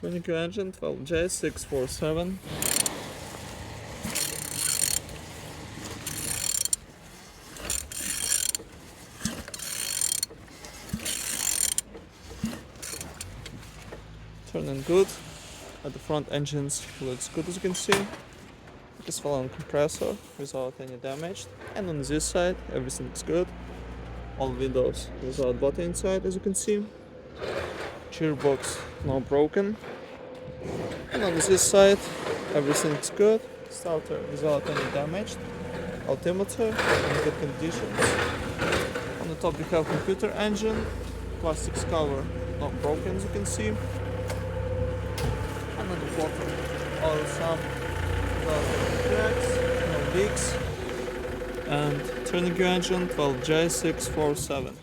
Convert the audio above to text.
Turning your engine, 12J647. Turning good. At the front engines looks good, as you can see. Just fell on compressor without any damage. And on this side everything looks good. All windows without button inside, as you can see. Gearbox not broken. And on this side everything looks good. Starter without any damage. Altimeter in good conditions. On the top we have computer engine. Plastics cover not broken, as you can see. And on the bottom all some cracks, no leaks. And turning your engine, 12J647.